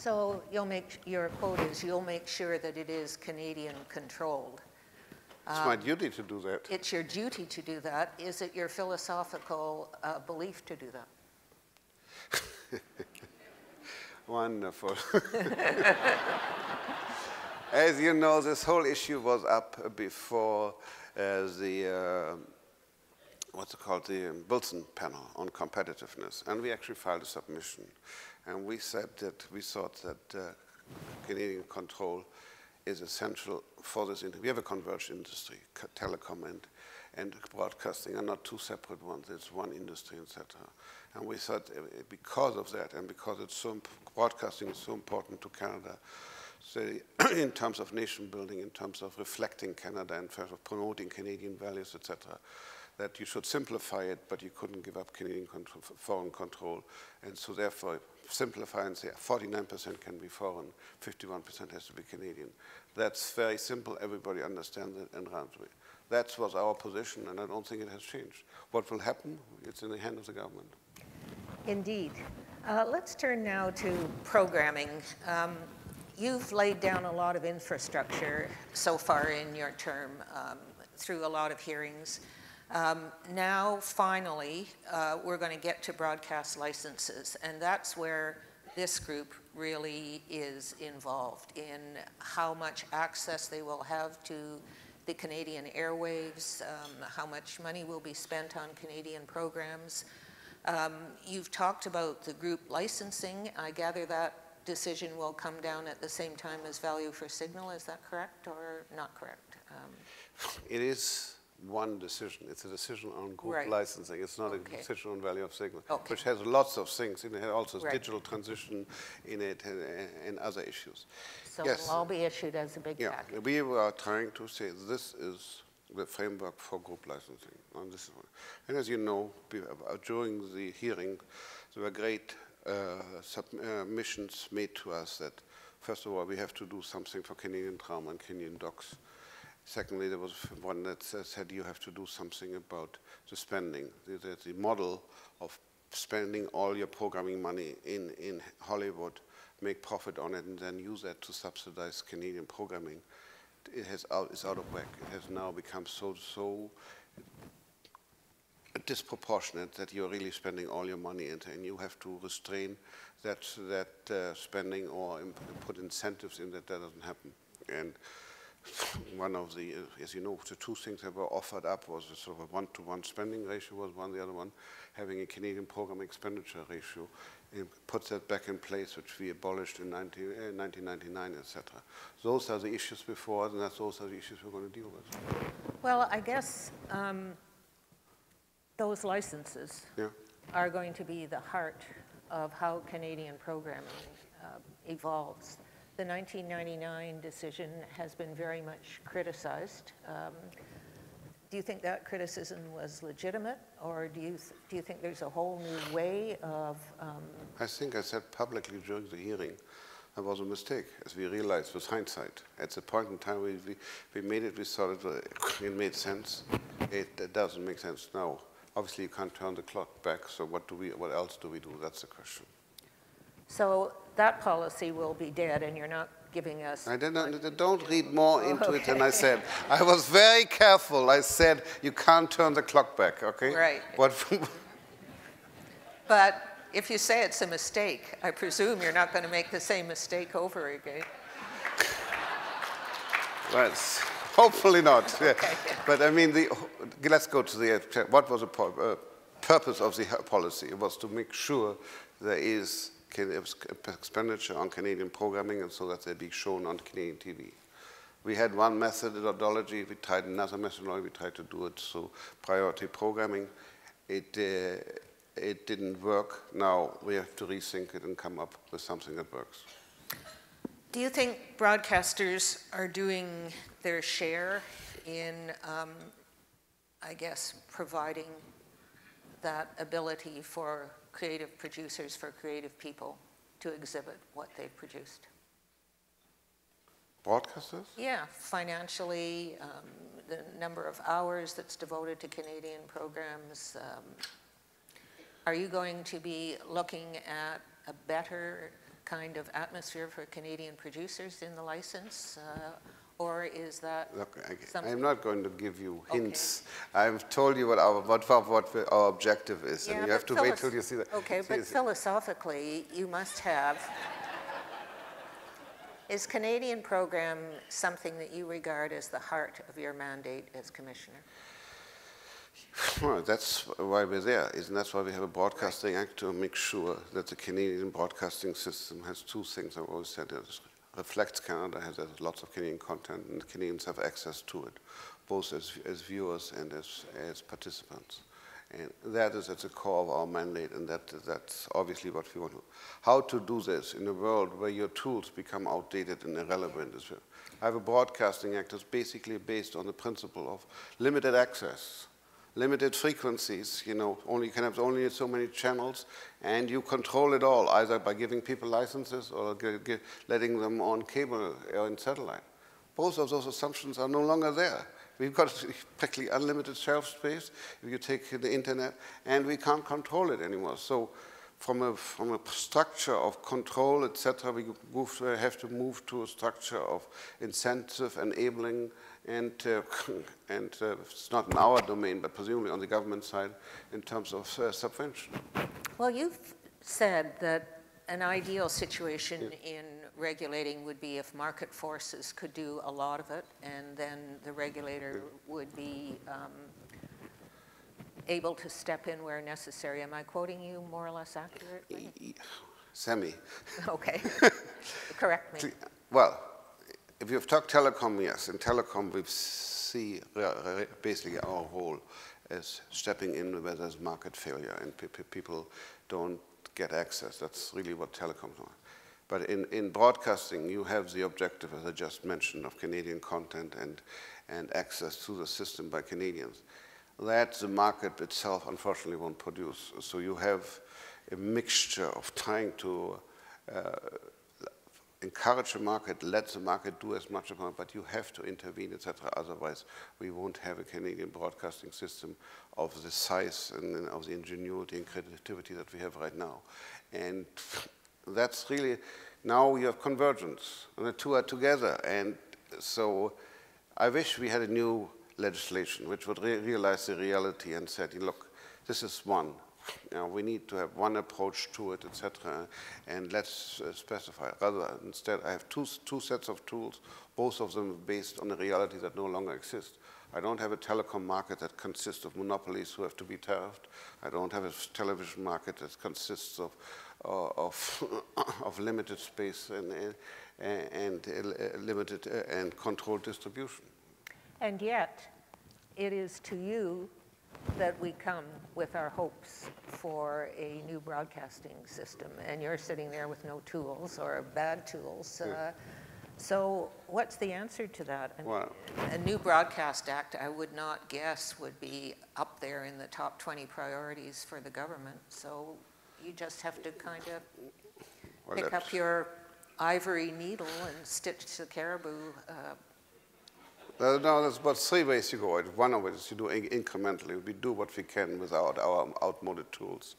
So your quote is, you'll make sure that it is Canadian controlled. It's my duty to do that. It's your duty to do that. Is it your philosophical belief to do that? Wonderful. As you know, this whole issue was up before the, what's it called, the Wilson panel on competitiveness. And we actually filed a submission. And we said that we thought that Canadian control is essential for this industry. We have a converged industry, telecom and broadcasting are not two separate ones. It's one industry, etc. And we thought because of that and because broadcasting is so important to Canada, so in terms of nation building, in terms of reflecting Canada, in terms of promoting Canadian values, etc., that you should simplify it, but you couldn't give up Canadian control, foreign control. And so therefore, simplify and say 49% can be foreign, 51% has to be Canadian. That's very simple. Everybody understands it and runs with it. That was our position, and I don't think it has changed. What will happen? It's in the hand of the government. Indeed. Let's turn now to programming. You've laid down a lot of infrastructure so far in your term through a lot of hearings. Now, finally, we're going to get to broadcast licenses, and that's where this group really is involved in how much access they will have to the Canadian airwaves, how much money will be spent on Canadian programs. You've talked about the group licensing. I gather that decision will come down at the same time as value for signal. Is that correct or not correct? It is one decision. It's a decision on group licensing. It's not a decision on value of signal, which has lots of things in it. It also has digital transition in it and other issues. So it'll all be issued as a big package. We were trying to say this is the framework for group licensing. And as you know, during the hearing, there were great submissions made to us that, first of all, we have to do something for Canadian drama and Canadian docs. Secondly, there was one that said you have to do something about the spending, the model of spending all your programming money in Hollywood, make profit on it, and then use that to subsidize Canadian programming. It's out of whack. It has now become so disproportionate that you're really spending all your money into, and you have to restrain that spending or put incentives in that doesn't happen. And one of the, as you know, the two things that were offered up was a sort of a one-to-one spending ratio was one, the other one having a Canadian program expenditure ratio. It puts that back in place, which we abolished in 1999, etc. Those are the issues before, and those are the issues we're going to deal with. Well, I guess those licenses are going to be the heart of how Canadian programming evolves. The 1999 decision has been very much criticized. Do you think that criticism was legitimate, or do you think there's a whole new way of? I think I said publicly during the hearing that was a mistake, as we realized with hindsight. At the point in time we made it, we thought it made sense. It doesn't make sense now. Obviously, you can't turn the clock back. So what else do we do? That's the question. So that policy will be dead, and you're not giving us... Don't read more into it than I said. I was very careful. I said, you can't turn the clock back, okay? Right. But if you say it's a mistake, I presume you're not going to make the same mistake over again. Well, hopefully not. Yeah. Okay. But I mean, let's go to the... What was the purpose of the policy? It was to make sure there is expenditure on Canadian programming, and so that they be shown on Canadian TV. We had one methodology, we tried another methodology, we tried to do it through priority programming. It didn't work. Now we have to rethink it and come up with something that works. Do you think broadcasters are doing their share in, I guess, providing that ability for creative producers, for creative people to exhibit what they've produced? Broadcasters? Yeah, financially, the number of hours that's devoted to Canadian programs. Are you going to be looking at a better kind of atmosphere for Canadian producers in the license? Or is that Look, something? I'm not going to give you hints. Okay. I've told you what our objective is, yeah, and you have to wait till you see that. Okay, but philosophically, you must have. Is Canadian program something that you regard as the heart of your mandate as commissioner? Well, that's why we're there, and that's why we have a Broadcasting Act to make sure that the Canadian broadcasting system has two things. I've always said it reflects Canada, has lots of Canadian content, and Canadians have access to it, both as viewers and as participants. And that is at the core of our mandate, and that's obviously what we want to do. How to do this in a world where your tools become outdated and irrelevant. I have a Broadcasting Act that's basically based on the principle of limited access. Limited frequencies, you know, you can have only so many channels, and you control it all, either by giving people licenses or letting them on cable or in satellite. Both of those assumptions are no longer there. We've got practically unlimited shelf space if you take the internet, and we can't control it anymore. So from a structure of control, etc., we have to move to a structure of incentive, enabling, and it's not in our domain, but presumably on the government side in terms of subvention. Well, you've said that an ideal situation in regulating would be if market forces could do a lot of it, and then the regulator would be able to step in where necessary. Am I quoting you more or less accurately? Semi. Okay. Correct me. Well, if you've talked telecom, yes. In telecom, we see basically our role as stepping in where there's market failure and people don't get access. That's really what telecoms are. But in broadcasting, you have the objective, as I just mentioned, of Canadian content and access to the system by Canadians. That the market itself, unfortunately, won't produce. So you have a mixture of trying to encourage the market, let the market do as much of it, but you have to intervene, etc. Otherwise, we won't have a Canadian broadcasting system of the size and of the ingenuity and creativity that we have right now. And that's really, now we have convergence, and the two are together. And so I wish we had a new legislation which would realize the reality and said, look, this is one. You know, we need to have one approach to it, etc., and let's specify. Rather, instead, I have two sets of tools, both of them based on a reality that no longer exists. I don't have a telecom market that consists of monopolies who have to be tariffed. I don't have a television market that consists of limited space and limited and controlled distribution. And yet, it is to you that we come with our hopes for a new broadcasting system, and you're sitting there with no tools or bad tools. So what's the answer to that? Well, a new Broadcast Act, I would not guess, would be up there in the top 20 priorities for the government. So you just have to kind of pick up your ivory needle and stitch the caribou. No, there's about three ways you go. One of it is you do incrementally. We do what we can without our outmoded tools.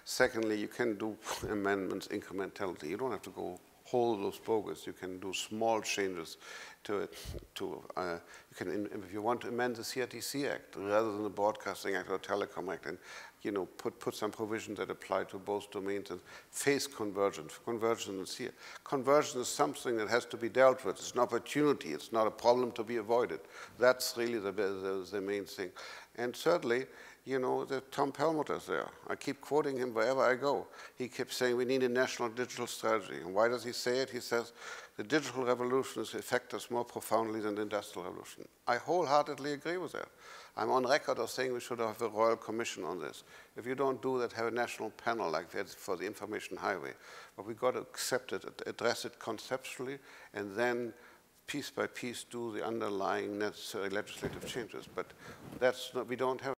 Secondly, you can do amendments incrementality. You don't have to go whole those bogus. You can do small changes to it. You can, if you want to amend the CRTC Act rather than the Broadcasting Act or Telecom Act, and put some provisions that apply to both domains and face convergence. Convergence is something that has to be dealt with. It's an opportunity. It's not a problem to be avoided. That's really the main thing. And thirdly, Tom Perlmutter's there. I keep quoting him wherever I go. He keeps saying we need a national digital strategy. And why does he say it? He says the digital revolution is affect us more profoundly than the industrial revolution. I wholeheartedly agree with that. I'm on record of saying we should have a royal commission on this. If you don't do that, have a national panel like that for the information highway. But we've got to accept it, address it conceptually, and then piece by piece do the underlying necessary legislative changes. But that's not, we don't have